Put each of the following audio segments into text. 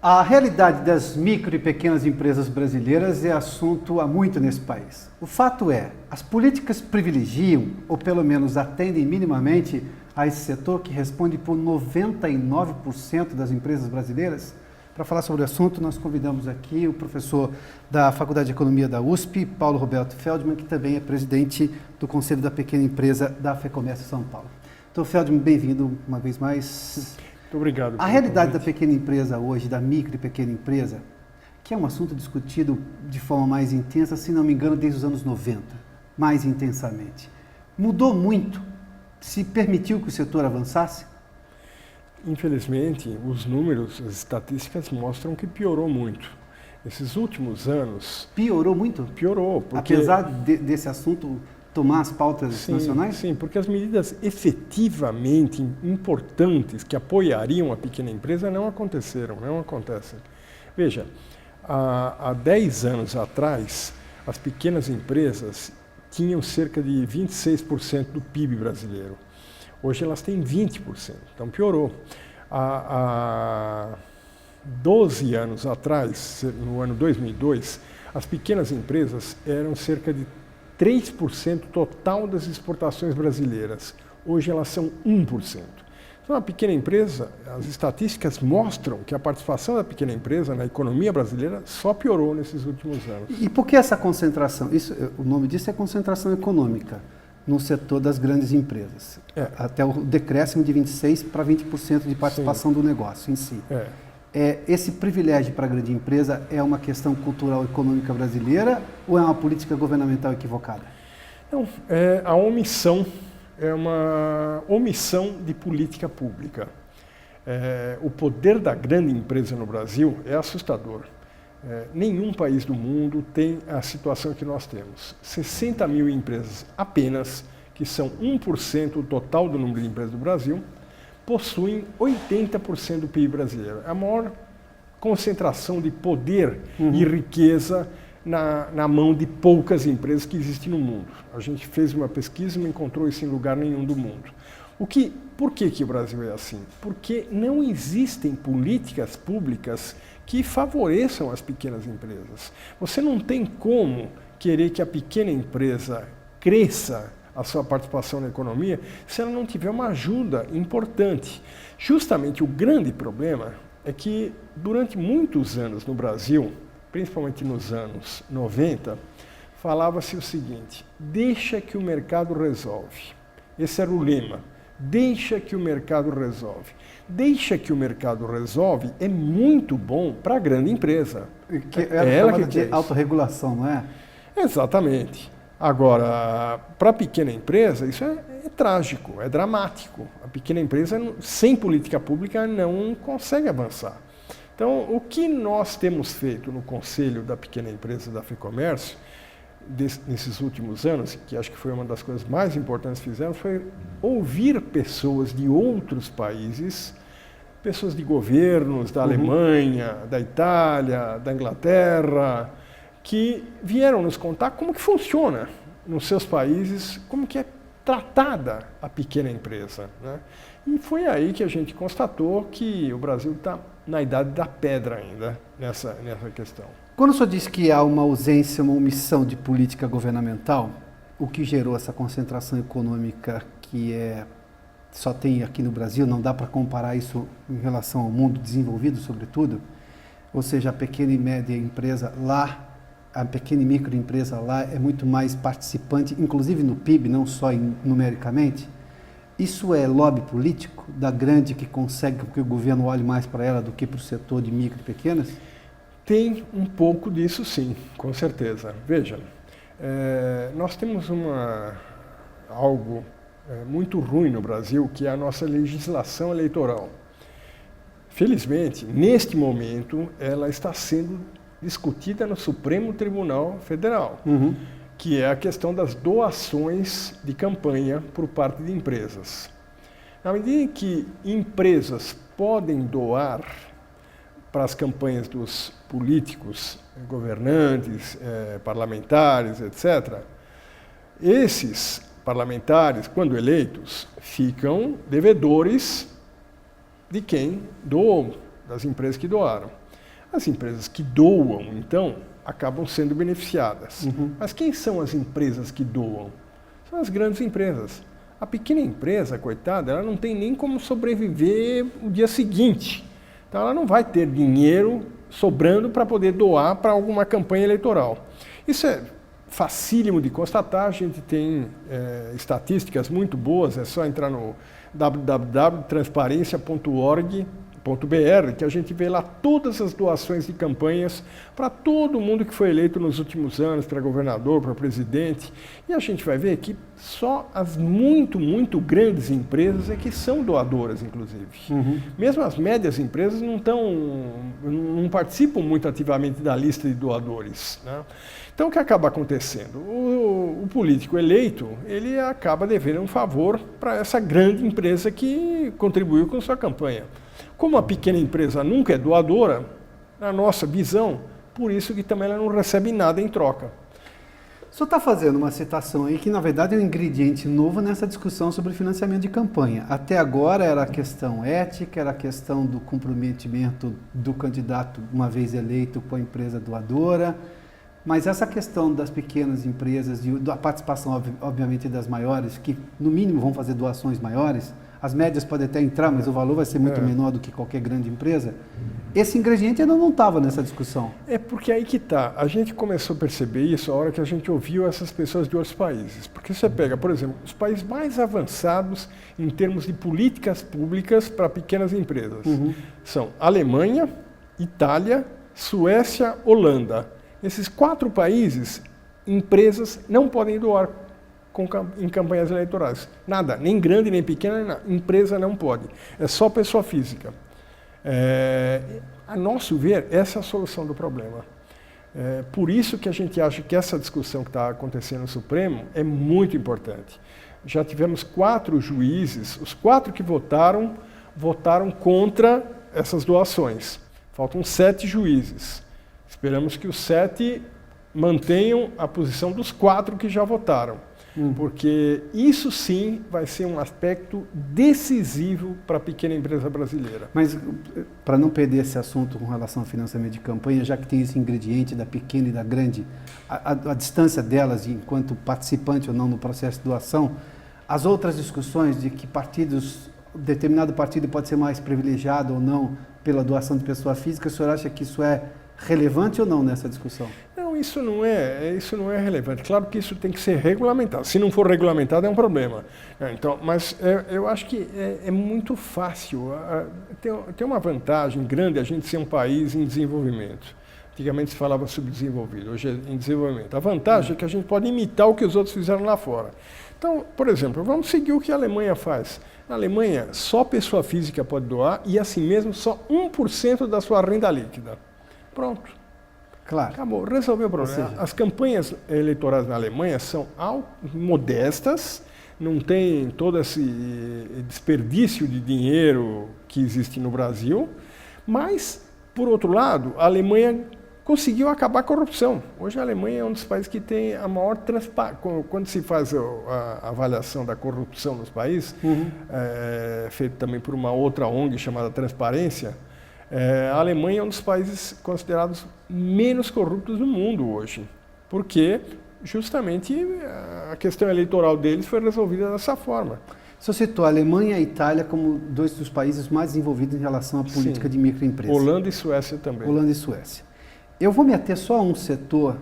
A realidade das micro e pequenas empresas brasileiras é assunto há muito nesse país. O fato é, as políticas privilegiam, ou pelo menos atendem minimamente, a esse setor que responde por 99% das empresas brasileiras? Para falar sobre o assunto, nós convidamos aqui o professor da Faculdade de Economia da USP, Paulo Roberto Feldman, que também é presidente do Conselho da Pequena Empresa da FEComércio São Paulo. Então, Feldman, bem-vindo uma vez mais. Muito obrigado. A realidade da pequena empresa hoje, da micro e pequena empresa, que é um assunto discutido de forma mais intensa, se não me engano, desde os anos 90, mais intensamente. Mudou muito? Se permitiu que o setor avançasse? Infelizmente, os números, as estatísticas mostram que piorou muito. Esses últimos anos... Piorou muito? Piorou, porque... Apesar desse assunto tomar as pautas nacionais? Sim, porque as medidas efetivamente importantes que apoiariam a pequena empresa não aconteceram, não acontecem. Veja, há 10 anos atrás, as pequenas empresas tinham cerca de 26% do PIB brasileiro. Hoje elas têm 20%, então piorou. Há 12 anos atrás, no ano 2002, as pequenas empresas eram cerca de 3% total das exportações brasileiras. Hoje elas são 1%. Então, a pequena empresa, as estatísticas mostram que a participação da pequena empresa na economia brasileira só piorou nesses últimos anos. E por que essa concentração? O nome disso é concentração econômica no setor das grandes empresas. Até o decréscimo de 26% para 20% de participação do negócio em si. Esse privilégio para a grande empresa é uma questão cultural econômica brasileira ou é uma política governamental equivocada? Não, é uma omissão de política pública. O poder da grande empresa no Brasil é assustador. Nenhum país do mundo tem a situação que nós temos. 60 mil empresas apenas, que são 1% do total do número de empresas do Brasil, possuem 80% do PIB brasileiro. É a maior concentração de poder e riqueza na mão de poucas empresas que existem no mundo. A gente fez uma pesquisa e não encontrou isso em lugar nenhum do mundo. Por que o Brasil é assim? Porque não existem políticas públicas que favoreçam as pequenas empresas. Você não tem como querer que a pequena empresa cresça a sua participação na economia se ela não tiver uma ajuda importante. Justamente o grande problema é que durante muitos anos no Brasil, principalmente nos anos 90, falava-se o seguinte: deixa que o mercado resolve. Esse era o lema. Deixa que o mercado resolve. Deixa que o mercado resolve é muito bom para a grande empresa. É ela que tem autorregulação, não é? Exatamente. Agora, para a pequena empresa, isso é trágico, é dramático. A pequena empresa, sem política pública, não consegue avançar. Então, o que nós temos feito no Conselho da Pequena Empresa da FEComércio, nesses últimos anos, que acho que foi uma das coisas mais importantes que fizemos, foi ouvir pessoas de outros países, pessoas de governos da Alemanha, da Itália, da Inglaterra, que vieram nos contar como que funciona nos seus países, como que é tratada a pequena empresa, né? E foi aí que a gente constatou que o Brasil está na idade da pedra ainda nessa questão. Quando o senhor diz que há uma ausência, uma omissão de política governamental, o que gerou essa concentração econômica que só tem aqui no Brasil, não dá para comparar isso em relação ao mundo desenvolvido, sobretudo, ou seja, a pequena e média empresa lá, a pequena e microempresa lá é muito mais participante, inclusive no PIB, não só numericamente. Isso é lobby político da grande que consegue que o governo olhe mais para ela do que para o setor de micro e pequenas? Tem um pouco disso, sim, com certeza. Veja, nós temos algo muito ruim no Brasil, que é a nossa legislação eleitoral. Felizmente, neste momento, ela está sendo discutida no Supremo Tribunal Federal, que é a questão das doações de campanha por parte de empresas. Na medida em que empresas podem doar para as campanhas dos políticos, governantes, parlamentares, etc., esses parlamentares, quando eleitos, ficam devedores de quem doou, das empresas que doaram. As empresas que doam, então, acabam sendo beneficiadas. Mas quem são as empresas que doam? São as grandes empresas. A pequena empresa, coitada, ela não tem nem como sobreviver o dia seguinte. Então ela não vai ter dinheiro sobrando para poder doar para alguma campanha eleitoral. Isso é facílimo de constatar, a gente tem estatísticas muito boas, é só entrar no www.transparencia.org.br, que a gente vê lá todas as doações de campanhas para todo mundo que foi eleito nos últimos anos, para governador, para presidente. E a gente vai ver que só as muito, muito grandes empresas é que são doadoras, inclusive. Mesmo as médias empresas não participam muito ativamente da lista de doadores, né? Então, o que acaba acontecendo? O político eleito, ele acaba devendo um favor para essa grande empresa que contribuiu com sua campanha. Como a pequena empresa nunca é doadora, na nossa visão, por isso que também ela não recebe nada em troca. O senhor está fazendo uma citação aí que, na verdade, é um ingrediente novo nessa discussão sobre financiamento de campanha. Até agora era a questão ética, era a questão do comprometimento do candidato, uma vez eleito, com a empresa doadora. Mas essa questão das pequenas empresas, da participação, obviamente, das maiores, que no mínimo vão fazer doações maiores, as médias podem até entrar, mas o valor vai ser muito menor do que qualquer grande empresa. Esse ingrediente ainda não estava nessa discussão. É porque aí que está. A gente começou a perceber isso a hora que a gente ouviu essas pessoas de outros países. Porque você pega, por exemplo, os países mais avançados em termos de políticas públicas para pequenas empresas. São Alemanha, Itália, Suécia, Holanda. Nesses 4 países, empresas não podem doar em campanhas eleitorais. Nada, nem grande, nem pequena, empresa não pode. É só pessoa física. A nosso ver, essa é a solução do problema. Por isso que a gente acha que essa discussão que está acontecendo no Supremo é muito importante. Já tivemos 4 juízes, os 4 que votaram contra essas doações. Faltam 7 juízes. Esperamos que os 7 mantenham a posição dos 4 que já votaram, porque isso sim vai ser um aspecto decisivo para a pequena empresa brasileira. Mas, para não perder esse assunto com relação ao financiamento de campanha, já que tem esse ingrediente da pequena e da grande, a distância delas, enquanto participante ou não no processo de doação, as outras discussões de que determinado partido pode ser mais privilegiado ou não pela doação de pessoa física, o senhor acha que isso é relevante ou não nessa discussão? Não, isso não é relevante. Claro que isso tem que ser regulamentado. Se não for regulamentado, é um problema. Então, mas eu acho que é muito fácil. Tem uma vantagem grande a gente ser um país em desenvolvimento. Antigamente se falava subdesenvolvido, hoje é em desenvolvimento. A vantagem é que a gente pode imitar o que os outros fizeram lá fora. Então, por exemplo, vamos seguir o que a Alemanha faz. Na Alemanha, só pessoa física pode doar e, assim mesmo, só 1% da sua renda líquida. Pronto. Claro. Acabou, resolveu o problema. As campanhas eleitorais na Alemanha são modestas, não tem todo esse desperdício de dinheiro que existe no Brasil, mas, por outro lado, a Alemanha conseguiu acabar a corrupção. Hoje a Alemanha é um dos países que tem a maior transparência. Quando se faz a avaliação da corrupção nos países, feito também por uma outra ONG chamada Transparência, a Alemanha é um dos países considerados menos corruptos do mundo hoje, porque justamente a questão eleitoral deles foi resolvida dessa forma. O senhor citou a Alemanha e a Itália como 2 dos países mais desenvolvidos em relação à política de microempresas. Holanda e Suécia também. Holanda e Suécia. Eu vou me ater só a um setor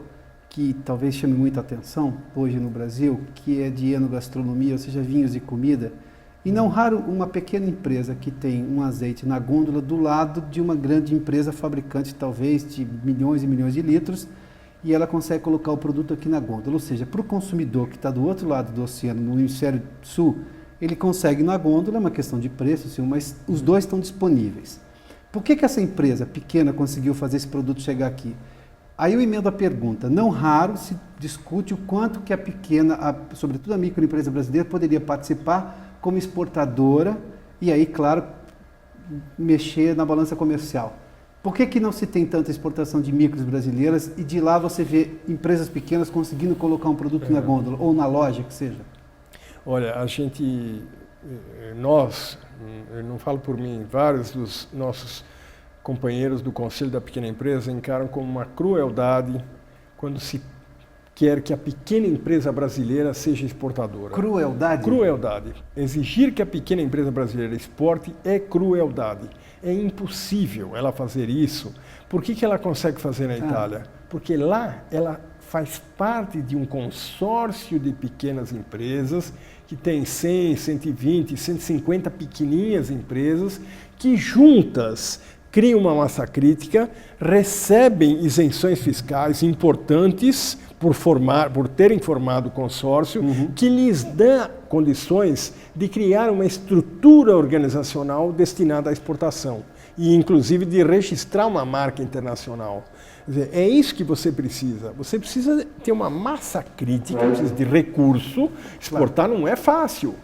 que talvez chame muita atenção hoje no Brasil, que é de enogastronomia, ou seja, vinhos e comida. E não raro uma pequena empresa que tem um azeite na gôndola do lado de uma grande empresa fabricante talvez de milhões e milhões de litros, e ela consegue colocar o produto aqui na gôndola. Ou seja, para o consumidor que está do outro lado do oceano, no hemisfério sul, ele consegue na gôndola, é uma questão de preço, sim, mas os 2 estão disponíveis. Por que essa empresa pequena conseguiu fazer esse produto chegar aqui? Aí eu emendo a pergunta. Não raro se discute o quanto que a pequena, sobretudo a microempresa brasileira, poderia participar como exportadora e aí, claro, mexer na balança comercial. Por que não se tem tanta exportação de micros brasileiras e de lá você vê empresas pequenas conseguindo colocar um produto na gôndola ou na loja, que seja? Olha, eu não falo por mim, vários dos nossos companheiros do Conselho da Pequena Empresa encaram como uma crueldade quando se quer que a pequena empresa brasileira seja exportadora. Crueldade? Crueldade. Exigir que a pequena empresa brasileira exporte é crueldade. É impossível ela fazer isso. Por que ela consegue fazer na Itália? Porque lá ela faz parte de um consórcio de pequenas empresas que tem 100, 120, 150 pequeninhas empresas que juntas criam uma massa crítica, recebem isenções fiscais importantes por terem formado o consórcio, que lhes dá condições de criar uma estrutura organizacional destinada à exportação e, inclusive, de registrar uma marca internacional. Quer dizer, é isso que você precisa. Você precisa ter uma massa crítica, precisa de recurso. Exportar não é fácil.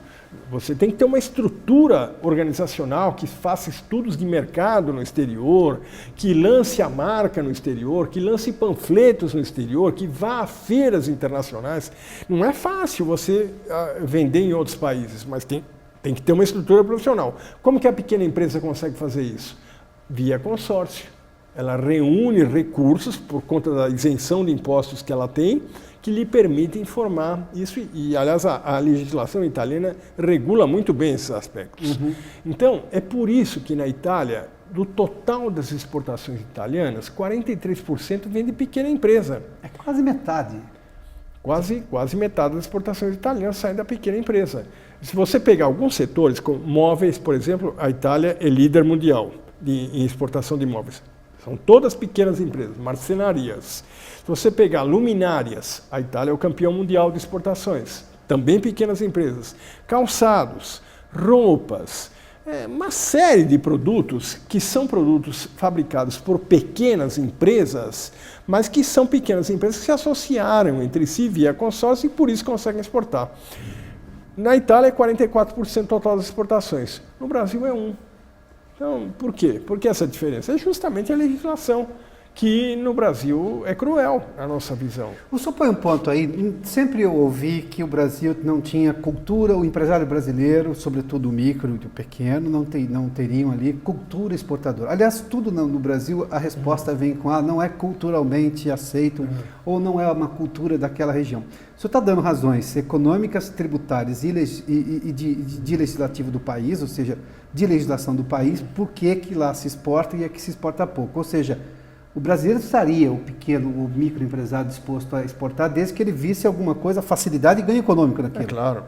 Você tem que ter uma estrutura organizacional que faça estudos de mercado no exterior, que lance a marca no exterior, que lance panfletos no exterior, que vá a feiras internacionais. Não é fácil você vender em outros países, mas tem que ter uma estrutura profissional. Como que a pequena empresa consegue fazer isso? Via consórcio. Ela reúne recursos por conta da isenção de impostos que ela tem, que lhe permitem formar isso. E, aliás, a legislação italiana regula muito bem esses aspectos. Então, é por isso que na Itália, do total das exportações italianas, 43% vem de pequena empresa. É quase metade. Quase metade das exportações italianas saem da pequena empresa. Se você pegar alguns setores, como móveis, por exemplo, a Itália é líder mundial em exportação de móveis. São todas pequenas empresas, marcenarias. Se você pegar luminárias, a Itália é o campeão mundial de exportações. Também pequenas empresas. Calçados, roupas, uma série de produtos que são produtos fabricados por pequenas empresas, mas que são pequenas empresas que se associaram entre si via consórcio e por isso conseguem exportar. Na Itália é 44% total das exportações. No Brasil é 1%. Então, por quê? Por que essa diferença? É justamente a legislação, que no Brasil é cruel, a nossa visão. O senhor põe um ponto aí, sempre eu ouvi que o Brasil não tinha cultura, o empresário brasileiro, sobretudo o micro e o pequeno, não teriam ali cultura exportadora. Aliás, tudo no Brasil, a resposta vem com, não é culturalmente aceito, ou não é uma cultura daquela região. O senhor está dando razões econômicas, tributárias e de legislativo do país, ou seja, de legislação do país, por que lá se exporta e aqui se exporta pouco. Ou seja, o brasileiro estaria, o microempresário disposto a exportar, desde que ele visse alguma coisa, facilidade e ganho econômico naquilo. É claro.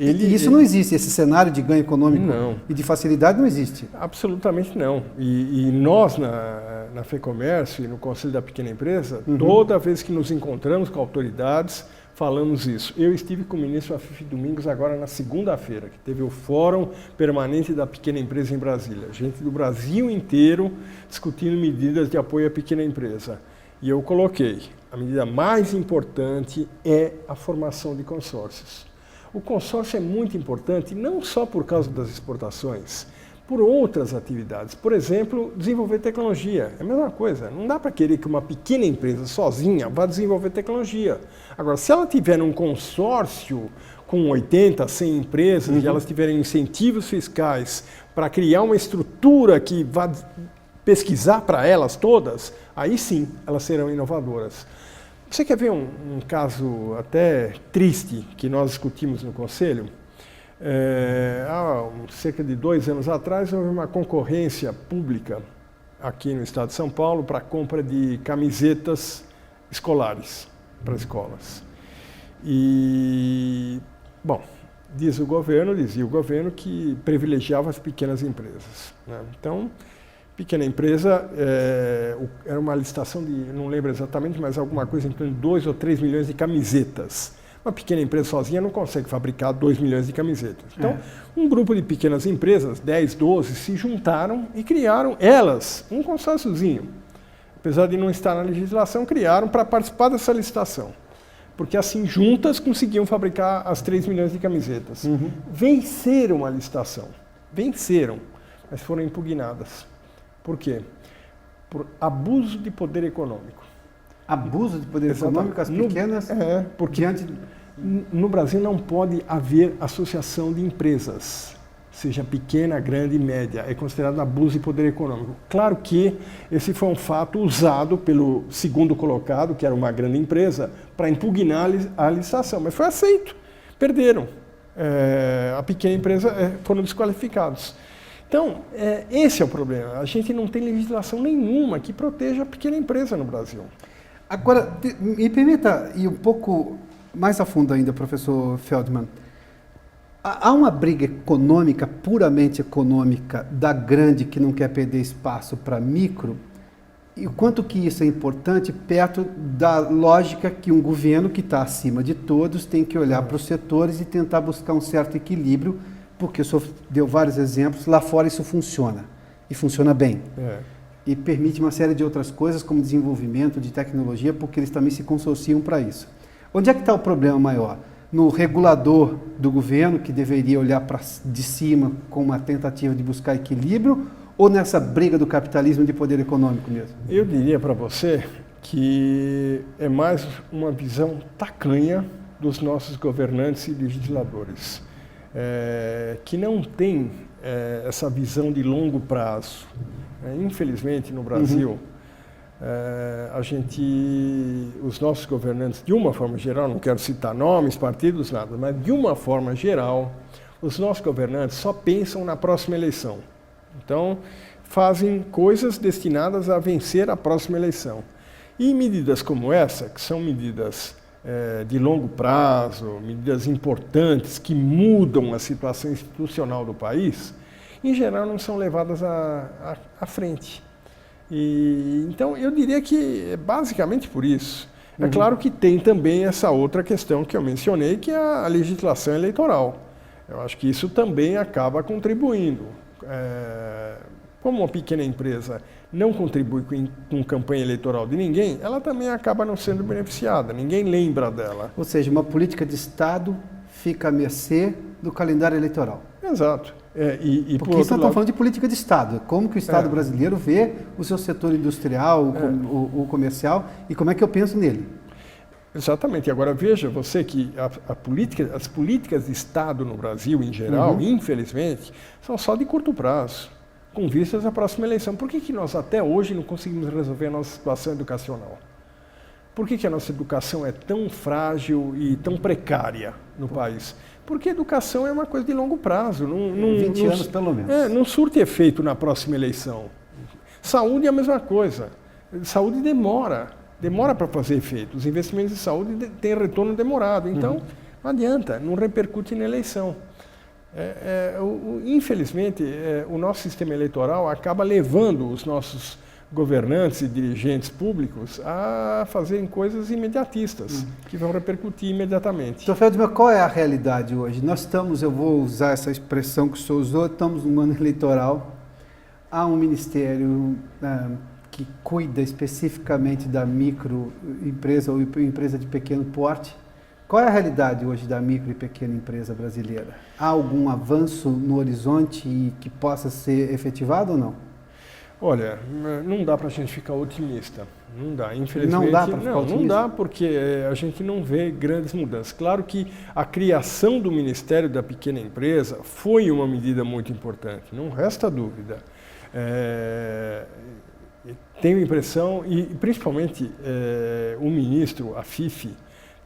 Isso não existe, esse cenário de ganho econômico e de facilidade não existe. Absolutamente não. E nós, na FEComércio e no Conselho da Pequena Empresa, toda vez que nos encontramos com autoridades, falamos isso. Eu estive com o ministro Afife Domingos agora na segunda-feira, que teve o Fórum Permanente da Pequena Empresa em Brasília. Gente do Brasil inteiro discutindo medidas de apoio à pequena empresa. E eu coloquei, a medida mais importante é a formação de consórcios. O consórcio é muito importante não só por causa das exportações, por outras atividades. Por exemplo, desenvolver tecnologia. É a mesma coisa. Não dá para querer que uma pequena empresa sozinha vá desenvolver tecnologia. Agora, se ela tiver um consórcio com 80, 100 empresas e elas tiverem incentivos fiscais para criar uma estrutura que vá pesquisar para elas todas, aí sim elas serão inovadoras. Você quer ver um caso até triste que nós discutimos no Conselho? Há cerca de 2 anos atrás, houve uma concorrência pública aqui no estado de São Paulo para a compra de camisetas escolares para escolas. E, bom, dizia o governo que privilegiava as pequenas empresas, né? Então, pequena empresa era uma licitação de, não lembro exatamente, mas alguma coisa em torno de 2 ou 3 milhões de camisetas. Uma pequena empresa sozinha não consegue fabricar 2 milhões de camisetas. Então, um grupo de pequenas empresas, 10, 12, se juntaram e criaram, elas, um consórciozinho. Apesar de não estar na legislação, criaram para participar dessa licitação. Porque assim, juntas, conseguiam fabricar as 3 milhões de camisetas. Venceram a licitação. Venceram, mas foram impugnadas. Por quê? Por abuso de poder econômico. Abuso de poder econômico, as pequenas? Porque no Brasil não pode haver associação de empresas seja pequena, grande e média. É considerado abuso de poder econômico. Claro que esse foi um fato usado pelo segundo colocado, que era uma grande empresa, para impugnar a licitação, mas foi aceito. Perderam. A pequena empresa foram desqualificados. Então, esse é o problema. A gente não tem legislação nenhuma que proteja a pequena empresa no Brasil. Agora, me permita ir um pouco mais a fundo ainda, professor Feldman. Há uma briga econômica, puramente econômica, da grande que não quer perder espaço para micro, e o quanto que isso é importante perto da lógica que um governo que está acima de todos tem que olhar para os setores e tentar buscar um certo equilíbrio, porque o senhor deu vários exemplos, lá fora isso funciona, e funciona bem. E permite uma série de outras coisas, como desenvolvimento de tecnologia, porque eles também se consorciam para isso. Onde é que está o problema maior? No regulador do governo, que deveria olhar de cima com uma tentativa de buscar equilíbrio, ou nessa briga do capitalismo de poder econômico mesmo? Eu diria para você que é mais uma visão tacanha dos nossos governantes e legisladores, que não tem essa visão de longo prazo. Infelizmente, no Brasil, os nossos governantes, de uma forma geral, não quero citar nomes, partidos, nada, mas de uma forma geral, os nossos governantes só pensam na próxima eleição. Então, fazem coisas destinadas a vencer a próxima eleição. E medidas como essa, que são medidas de longo prazo, medidas importantes, que mudam a situação institucional do país, em geral não são levadas à frente. Então, eu diria que é basicamente por isso. É claro que tem também essa outra questão que eu mencionei, que é a legislação eleitoral. Eu acho que isso também acaba contribuindo. Como uma pequena empresa não contribui com campanha eleitoral de ninguém, ela também acaba não sendo beneficiada, ninguém lembra dela. Ou seja, uma política de Estado fica à mercê do calendário eleitoral. Exato. Porque isso nós estamos falando de política de Estado. Como que o Estado brasileiro vê o seu setor industrial, o comercial, e como é que eu penso nele? Exatamente. Agora veja você que as políticas de Estado no Brasil, em geral, infelizmente, são só de curto prazo, com vistas à próxima eleição. Por que nós até hoje não conseguimos resolver a nossa situação educacional? Por que a nossa educação é tão frágil e tão precária no país? Porque educação é uma coisa de longo prazo. 20 anos pelo menos. Não surte efeito na próxima eleição. Saúde é a mesma coisa. Saúde demora para fazer efeito. Os investimentos em saúde têm retorno demorado. Então, não adianta, não repercute na eleição. Infelizmente, o nosso sistema eleitoral acaba levando os nossos governantes e dirigentes públicos a fazerem coisas imediatistas, que vão repercutir imediatamente. Dr. Feldman, qual é a realidade hoje? Nós estamos, eu vou usar essa expressão que o senhor usou, estamos num ano eleitoral, há um ministério que cuida especificamente da microempresa ou empresa de pequeno porte. Qual é a realidade hoje da micro e pequena empresa brasileira? Há algum avanço no horizonte que possa ser efetivado ou não? Olha, não dá para a gente ficar otimista, não dá, infelizmente. Não dá para ficar otimista? Não dá porque a gente não vê grandes mudanças. Claro que a criação do Ministério da Pequena Empresa foi uma medida muito importante, não resta dúvida. Tenho a impressão, e principalmente o ministro, a Fifi,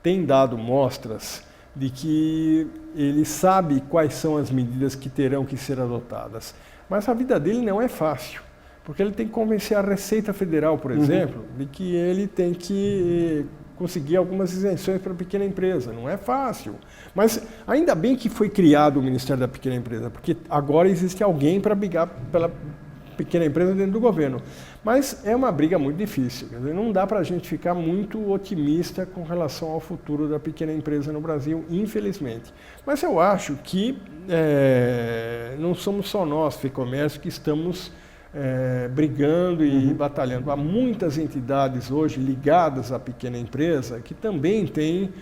tem dado mostras de que ele sabe quais são as medidas que terão que ser adotadas. Mas a vida dele não é fácil. Porque ele tem que convencer a Receita Federal, por exemplo, de que ele tem que conseguir algumas isenções para a pequena empresa. Não é fácil. Mas ainda bem que foi criado o Ministério da Pequena Empresa, porque agora existe alguém para brigar pela pequena empresa dentro do governo. Mas é uma briga muito difícil. Quer dizer, não dá para a gente ficar muito otimista com relação ao futuro da pequena empresa no Brasil, infelizmente. Mas eu acho que não somos só nós, FEComércio, que estamos brigando e batalhando. Há muitas entidades hoje ligadas à pequena empresa que também têm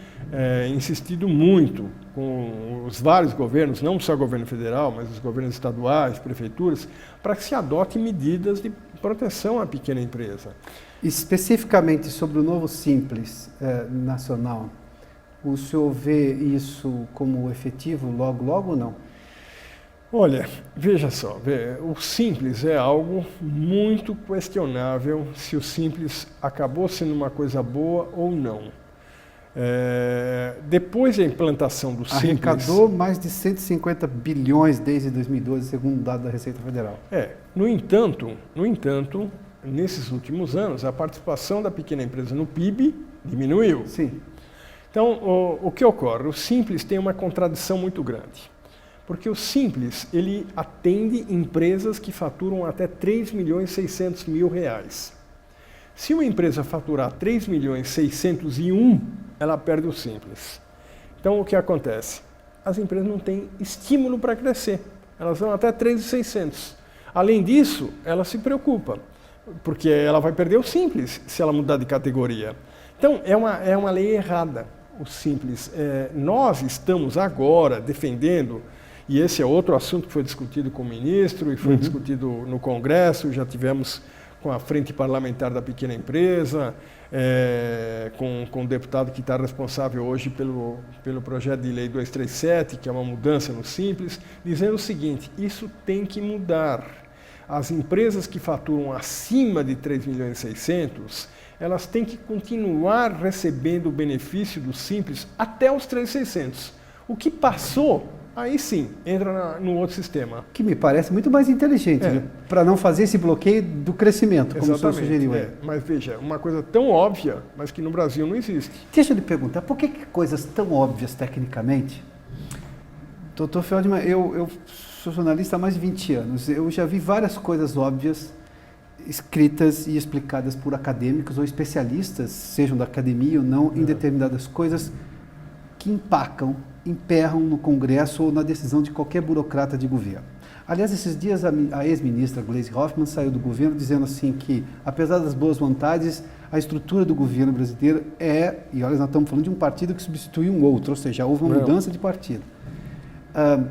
insistido muito com os vários governos, não só o governo federal, mas os governos estaduais, prefeituras, para que se adote medidas de proteção à pequena empresa. Especificamente sobre o novo Simples nacional, o senhor vê isso como efetivo logo ou não? Olha, veja só, o Simples é algo muito questionável se o Simples acabou sendo uma coisa boa ou não. Depois da implantação do Simples... Arrecadou mais de 150 bilhões desde 2012, segundo o dado da Receita Federal. No entanto, nesses últimos anos, a participação da pequena empresa no PIB diminuiu. Sim. Então, o que ocorre? O Simples tem uma contradição muito grande. Porque o Simples, ele atende empresas que faturam até 3.600.000 reais. Se uma empresa faturar 3.601.000, ela perde o Simples. Então, o que acontece? As empresas não têm estímulo para crescer. Elas vão até 3.600. Além disso, ela se preocupa, porque ela vai perder o Simples se ela mudar de categoria. Então, é uma lei errada, o Simples. Nós estamos agora defendendo, e esse é outro assunto que foi discutido com o ministro e foi discutido no Congresso, já tivemos com a Frente Parlamentar da Pequena Empresa, com o deputado que está responsável hoje pelo projeto de lei 237, que é uma mudança no Simples, dizendo o seguinte: isso tem que mudar. As empresas que faturam acima de 3.600.000, elas têm que continuar recebendo o benefício do Simples até os 3.600. O que passou, aí sim, entra no outro sistema. Que me parece muito mais inteligente, para não fazer esse bloqueio do crescimento, como o senhor sugeriu aí. Mas veja, uma coisa tão óbvia, mas que no Brasil não existe. Deixa eu lhe perguntar, por que coisas tão óbvias tecnicamente? Doutor Feldman, eu sou jornalista há mais de 20 anos, eu já vi várias coisas óbvias escritas e explicadas por acadêmicos ou especialistas, sejam da academia ou não, em determinadas coisas que emperram no Congresso ou na decisão de qualquer burocrata de governo. Aliás, esses dias a ex-ministra Gleisi Hoffmann saiu do governo dizendo assim que, apesar das boas vontades, a estrutura do governo brasileiro e olha, nós estamos falando de um partido que substituiu um outro, ou seja, houve uma mudança de partido.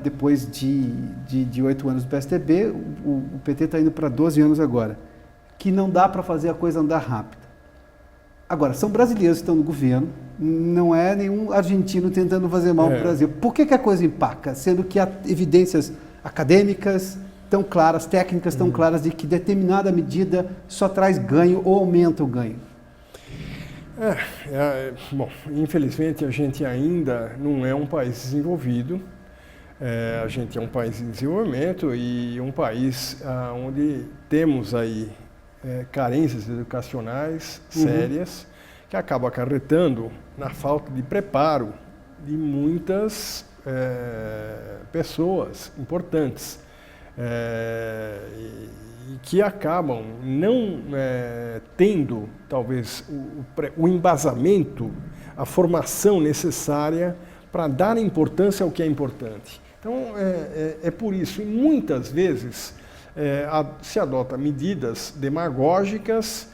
Depois de 8 anos do PSDB, o PT está indo para 12 anos agora, que não dá para fazer a coisa andar rápida. Agora, são brasileiros que estão no governo, não é nenhum argentino tentando fazer mal para o Brasil. Por que a coisa empaca? Sendo que há evidências acadêmicas tão claras, técnicas tão claras, de que determinada medida só traz ganho ou aumenta o ganho. Bom, infelizmente a gente ainda não é um país desenvolvido. A gente é um país em desenvolvimento e um país onde temos aí carências educacionais sérias, que acabam acarretando na falta de preparo de muitas pessoas importantes e que acabam não tendo, talvez, o embasamento, a formação necessária para dar importância ao que é importante. Então, é por isso, e muitas vezes se adota medidas demagógicas,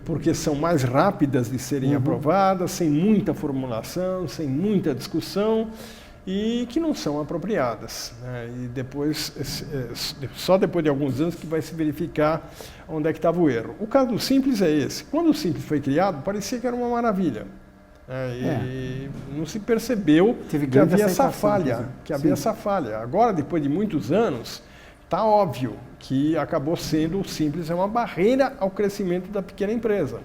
porque são mais rápidas de serem aprovadas, sem muita formulação, sem muita discussão, e que não são apropriadas. E depois, só depois de alguns anos que vai se verificar onde é que estava o erro. O caso do Simples é esse. Quando o Simples foi criado, parecia que era uma maravilha. E não se percebeu que havia essa falha. Agora, depois de muitos anos, está óbvio que acabou sendo o Simples uma barreira ao crescimento da pequena empresa.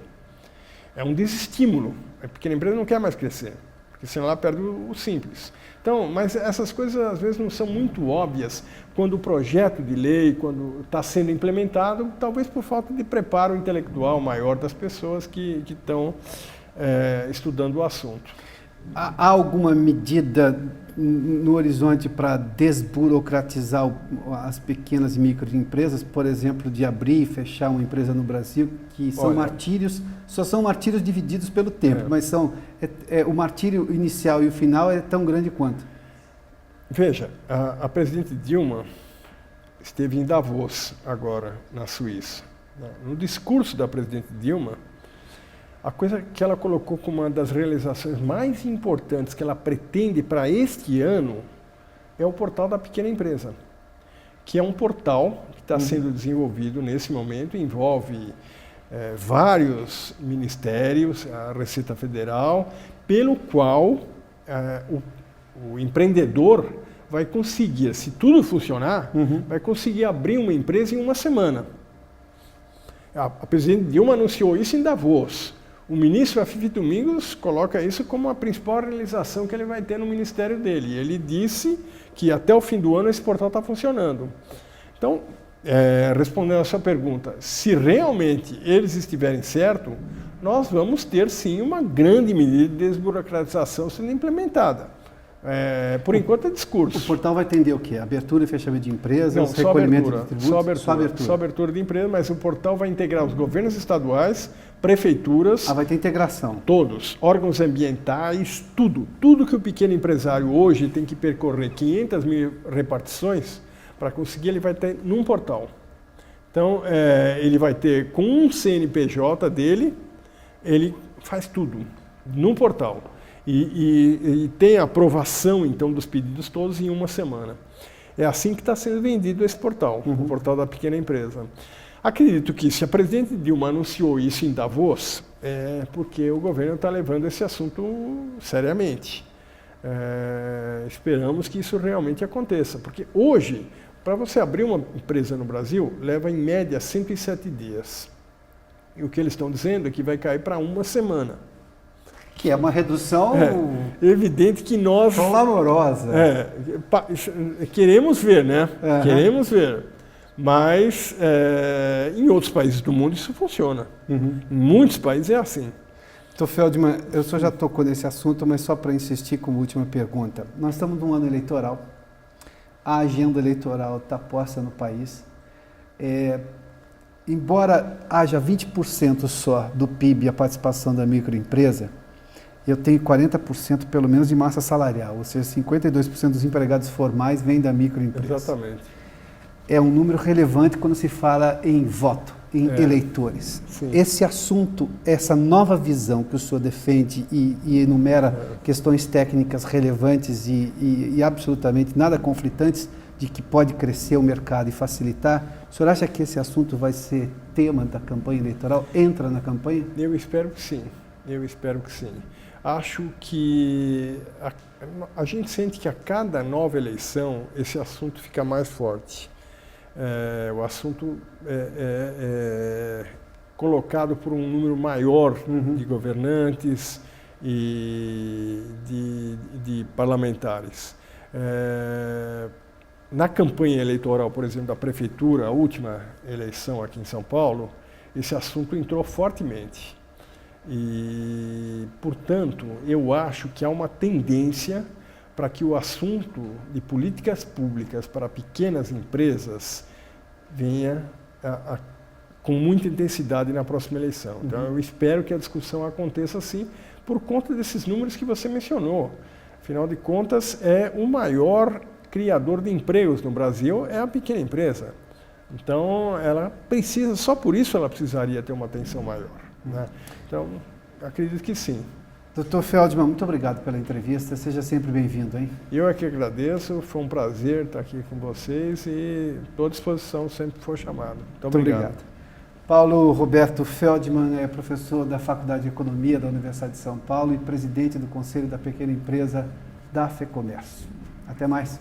É um desestímulo. A pequena empresa não quer mais crescer, porque senão ela perde o Simples. Então, mas essas coisas às vezes não são muito óbvias quando o projeto de lei, quando está sendo implementado, talvez por falta de preparo intelectual maior das pessoas que estão estudando o assunto. Há alguma medida no horizonte para desburocratizar as pequenas e microempresas, por exemplo, de abrir e fechar uma empresa no Brasil, que são martírios, só são martírios divididos pelo tempo, mas o martírio inicial e o final é tão grande quanto? Veja, a presidente Dilma esteve em Davos agora, na Suíça. No discurso da presidente Dilma, a coisa que ela colocou como uma das realizações mais importantes que ela pretende para este ano é o portal da pequena empresa, que é um portal que está sendo desenvolvido nesse momento, envolve vários ministérios, a Receita Federal, pelo qual o empreendedor vai conseguir, se tudo funcionar, vai conseguir abrir uma empresa em uma semana. A presidente Dilma anunciou isso em Davos. O ministro Afife Domingos coloca isso como a principal realização que ele vai ter no ministério dele. Ele disse que até o fim do ano esse portal está funcionando. Então, respondendo a sua pergunta, se realmente eles estiverem certos, nós vamos ter sim uma grande medida de desburocratização sendo implementada. Por enquanto é discurso. O portal vai atender o quê? Abertura e fechamento de empresas, Não, recolhimento de tributos? Só abertura de empresas, mas o portal vai integrar os governos estaduais, prefeituras... vai ter integração. Todos, órgãos ambientais, tudo que o pequeno empresário hoje tem que percorrer 500 mil repartições, para conseguir ele vai ter num portal. Então, ele vai ter com um CNPJ dele, ele faz tudo num portal. E tem a aprovação, então, dos pedidos todos em uma semana. É assim que está sendo vendido esse portal, o portal da pequena empresa. Acredito que se a presidente Dilma anunciou isso em Davos, é porque o governo está levando esse assunto seriamente. Esperamos que isso realmente aconteça, porque hoje, para você abrir uma empresa no Brasil, leva em média 107 dias. E o que eles estão dizendo é que vai cair para uma semana. Que é uma redução... É evidente que nós... clamorosa. Queremos ver, né? Queremos ver. Mas em outros países do mundo isso funciona. Em muitos países é assim. Dr. Feldman, eu só já tocou nesse assunto, mas só para insistir como última pergunta. Nós estamos num ano eleitoral. A agenda eleitoral está posta no país. Embora haja 20% só do PIB a participação da microempresa, eu tenho 40% pelo menos de massa salarial, ou seja, 52% dos empregados formais vêm da microempresa. Exatamente. É um número relevante quando se fala em voto, em eleitores. Sim. Esse assunto, essa nova visão que o senhor defende e enumera questões técnicas relevantes e absolutamente nada conflitantes, de que pode crescer o mercado e facilitar, o senhor acha que esse assunto vai ser tema da campanha eleitoral? Entra na campanha? Eu espero que sim. Acho que a gente sente que a cada nova eleição esse assunto fica mais forte. O assunto é colocado por um número maior de governantes e de parlamentares. Na campanha eleitoral, por exemplo, da prefeitura, a última eleição aqui em São Paulo, esse assunto entrou fortemente. E, portanto, eu acho que há uma tendência para que o assunto de políticas públicas para pequenas empresas venha com muita intensidade na próxima eleição. Então, eu espero que a discussão aconteça assim, por conta desses números que você mencionou. Afinal de contas, o maior criador de empregos no Brasil é a pequena empresa. Então, ela precisa, só por isso ela precisaria ter uma atenção maior. Né? Então, acredito que sim. Dr. Feldman, muito obrigado pela entrevista. Seja sempre bem-vindo, hein? Eu é que agradeço. Foi um prazer estar aqui com vocês e estou à disposição sempre que for chamado. Muito obrigado. Paulo Roberto Feldman é professor da Faculdade de Economia da Universidade de São Paulo e presidente do Conselho da Pequena Empresa da FEComércio. Até mais.